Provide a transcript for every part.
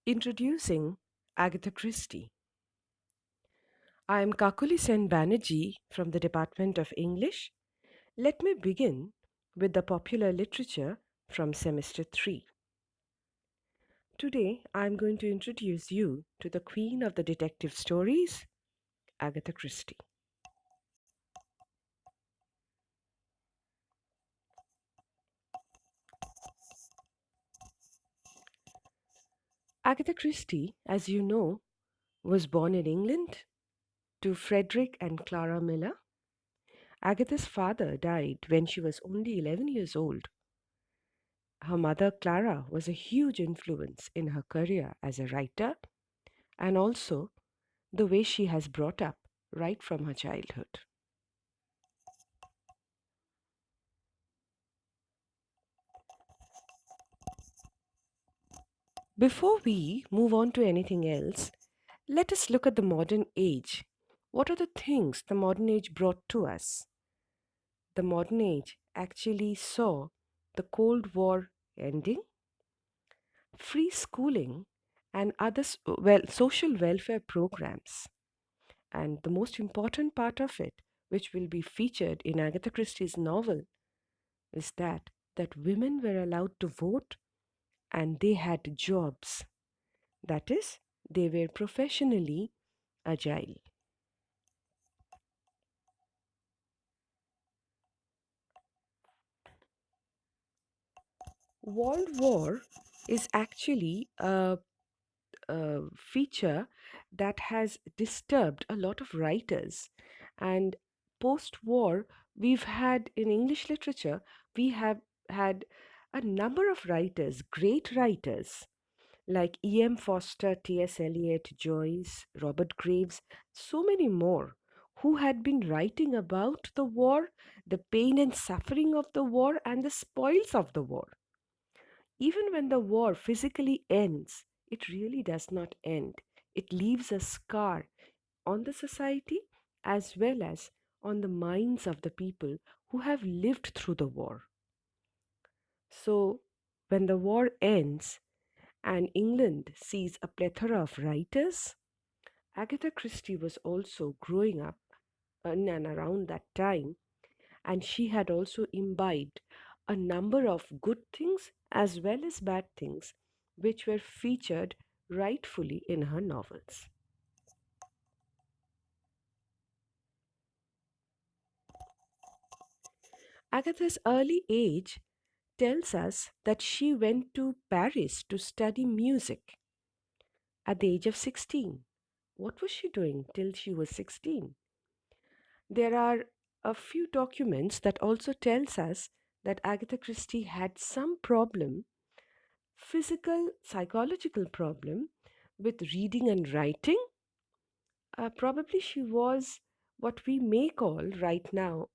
Introducing Agatha Christie. I am Kakuli Sen Banerjee from the Department of English. Let me begin with the popular literature from semester 3. Today I am going to introduce you to the queen of the detective stories, Agatha Christie. Agatha Christie, as you know, was born in England to Frederick and Clara Miller. Agatha's father died when she was only 11 years old. Her mother, Clara, was a huge influence in her career as a writer and also the way she has brought up right from her childhood. Before we move on to anything else, let us look at the modern age. What are the things the modern age brought to us? The modern age actually saw the Cold War ending, free schooling, and other social welfare programs. And the most important part of it, which will be featured in Agatha Christie's novel, is that women were allowed to vote and they had jobs. That is, they were professionally agile. World War is actually a feature that has disturbed a lot of writers. And post war, we've had in English literature, we have had a number of writers, great writers, like E.M. Foster, T.S. Eliot, Joyce, Robert Graves, so many more, who had been writing about the war, the pain and suffering of the war, and the spoils of the war. Even when the war physically ends, it really does not end. It leaves a scar on the society as well as on the minds of the people who have lived through the war. So, when the war ends and England sees a plethora of writers, Agatha Christie was also growing up in and around that time, and she had also imbibed a number of good things as well as bad things, which were featured rightfully in her novels. Agatha's early age tells us that she went to Paris to study music at the age of 16. What was she doing till she was 16? There are a few documents that also tells us that Agatha Christie had some problem, physical, psychological problem with reading and writing. Probably she was what we may call right now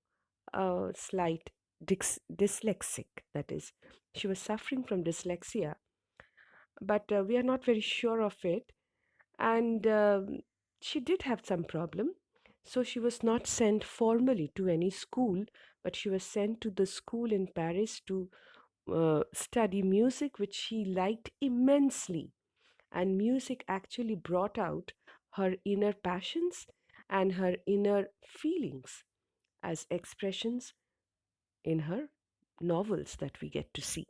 a slight dyslexic. That is, she was suffering from dyslexia, but we are not very sure of it. And she did have some problem. So she was not sent formally to any school, but she was sent to the school in Paris to study music, which she liked immensely. And music actually brought out her inner passions and her inner feelings as expressions in her novels that we get to see.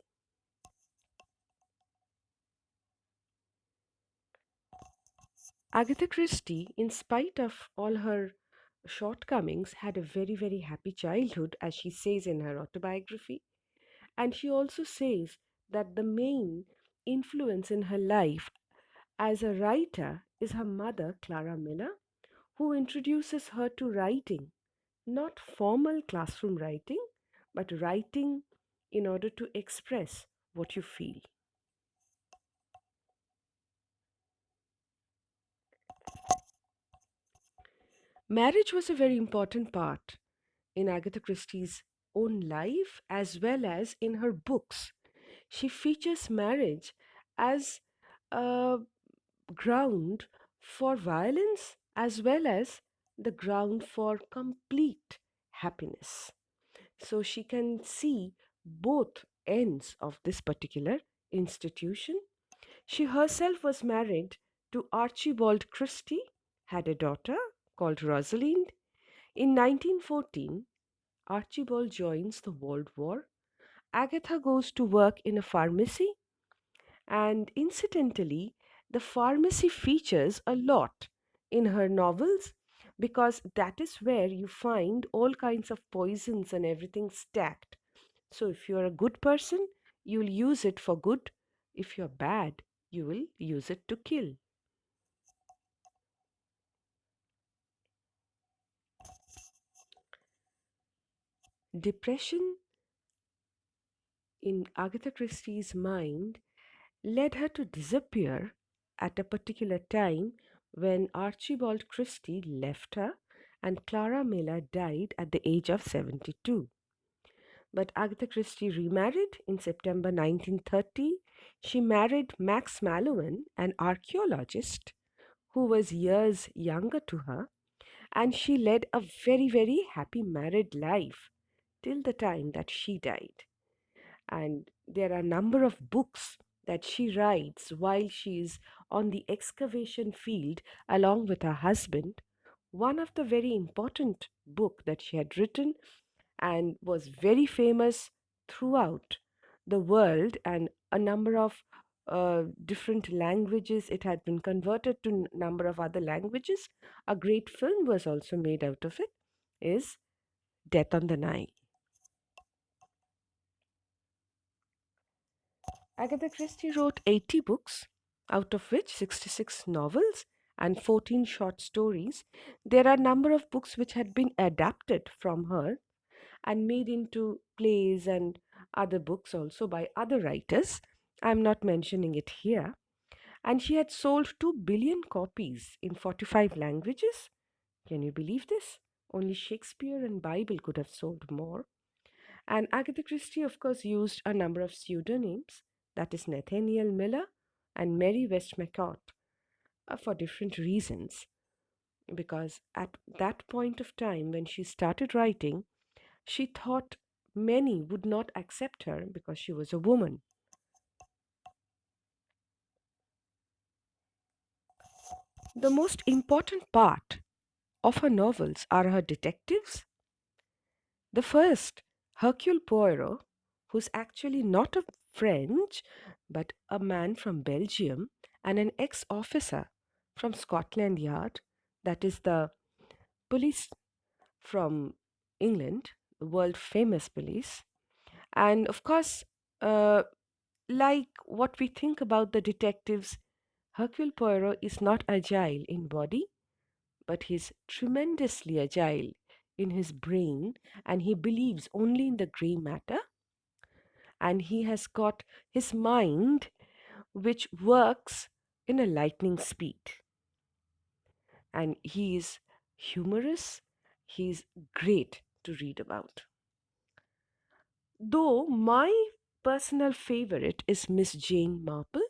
Agatha Christie, in spite of all her shortcomings, had a very, very happy childhood, as she says in her autobiography. And she also says that the main influence in her life as a writer is her mother, Clara Miller, who introduces her to writing, not formal classroom writing, but writing in order to express what you feel. Marriage was a very important part in Agatha Christie's own life as well as in her books. She features marriage as a ground for violence as well as the ground for complete happiness. So she can see both ends of this particular institution. She herself was married to Archibald Christie, had a daughter called Rosalind. In 1914, Archibald joins the World War. Agatha goes to work in a pharmacy, and incidentally, the pharmacy features a lot in her novels because that is where you find all kinds of poisons and everything stacked. So, if you're a good person, you'll use it for good. If you're bad, you will use it to kill. Depression in Agatha Christie's mind led her to disappear at a particular time when Archibald Christie left her and Clara Miller died at the age of 72. But Agatha Christie remarried in September 1930. She married Max Mallowan, an archaeologist who was years younger to her, and she led a very, very happy married life till the time that she died. And there are a number of books that she writes while she is on the excavation field along with her husband. One of the very important book that she had written and was very famous throughout the world, and a number of different languages, it had been converted to number of other languages. A great film was also made out of it, is Death on the Nile. Agatha Christie wrote 80 books, out of which 66 novels and 14 short stories. There are a number of books which had been adapted from her and made into plays and other books also by other writers. I'm not mentioning it here. And she had sold 2 billion copies in 45 languages. Can you believe this? Only Shakespeare and Bible could have sold more. And Agatha Christie, of course, used a number of pseudonyms, that is Nathaniel Miller and Mary Westmacott, for different reasons. Because at that point of time, when she started writing, she thought many would not accept her because she was a woman. The most important part of her novels are her detectives. The first, Hercule Poirot, who's actually not a French but a man from Belgium and an ex officer from Scotland Yard, that is the police from England, the world famous police. And of course, uh, like what we think about the detectives, Hercule Poirot is not agile in body, but he's tremendously agile in his brain, and he believes only in the grey matter, and he has got his mind which works in a lightning speed, and he is humorous. He's great to read about. Though my personal favorite is Miss Jane Marple,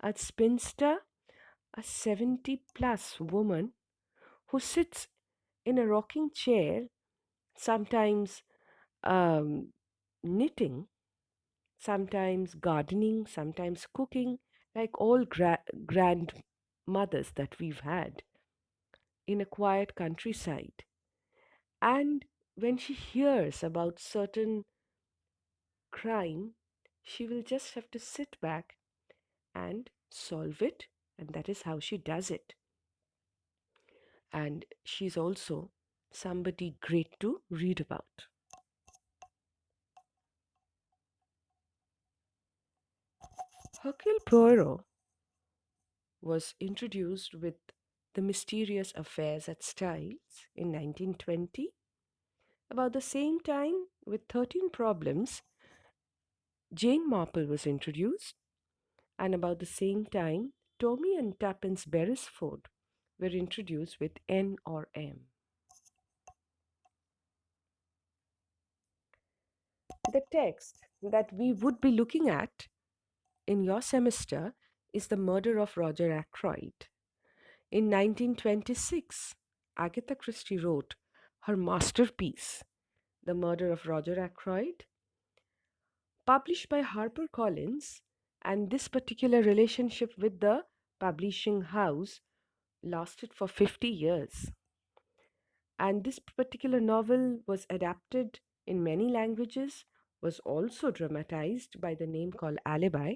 a spinster, a 70 plus woman who sits in a rocking chair, sometimes um, knitting, sometimes gardening, sometimes cooking, like all grandmothers that we've had in a quiet countryside. And when she hears about certain crime, she will just have to sit back and solve it, and that is how she does it. And she's also somebody great to read about. Hercule Poirot was introduced with The Mysterious Affairs at Styles in 1920. About the same time, with 13 Problems, Jane Marple was introduced, and about the same time, Tommy and Tuppence Beresford were introduced with N or M. The text that we would be looking at in your semester is The Murder of Roger Ackroyd. In 1926, Agatha Christie wrote her masterpiece, The Murder of Roger Ackroyd, published by HarperCollins. And this particular relationship with the publishing house lasted for 50 years. And this particular novel was adapted in many languages, was also dramatized by the name called Alibi.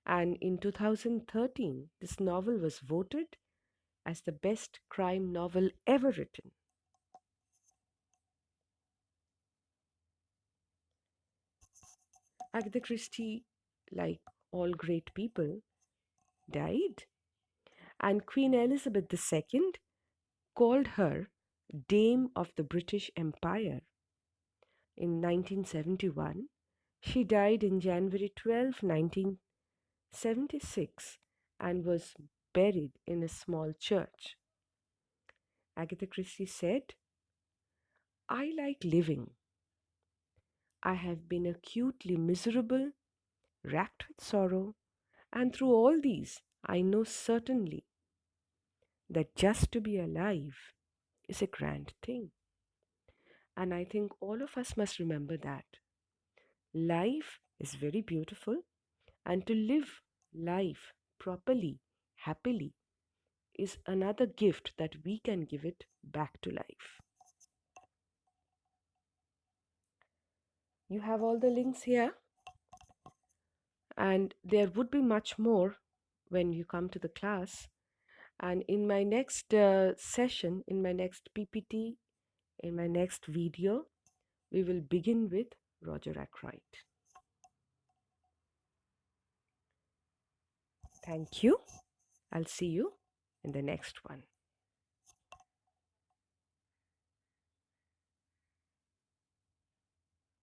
And in 2013, this novel was voted as the best crime novel ever written. Agatha Christie, like all great people, died, and Queen Elizabeth II called her Dame of the British Empire. In 1971, she died in January 12, 1976, and was buried in a small church. Agatha Christie said, I like living. I have been acutely miserable, racked with sorrow, and through all these, I know certainly that just to be alive is a grand thing. And I think all of us must remember that. Life is very beautiful, and to live life properly, happily, is another gift that we can give it back to life. You have all the links here, and there would be much more when you come to the class. And in my next session, in my next PPT, in my next video, we will begin with Roger Ackroyd. Thank you. I'll see you in the next one.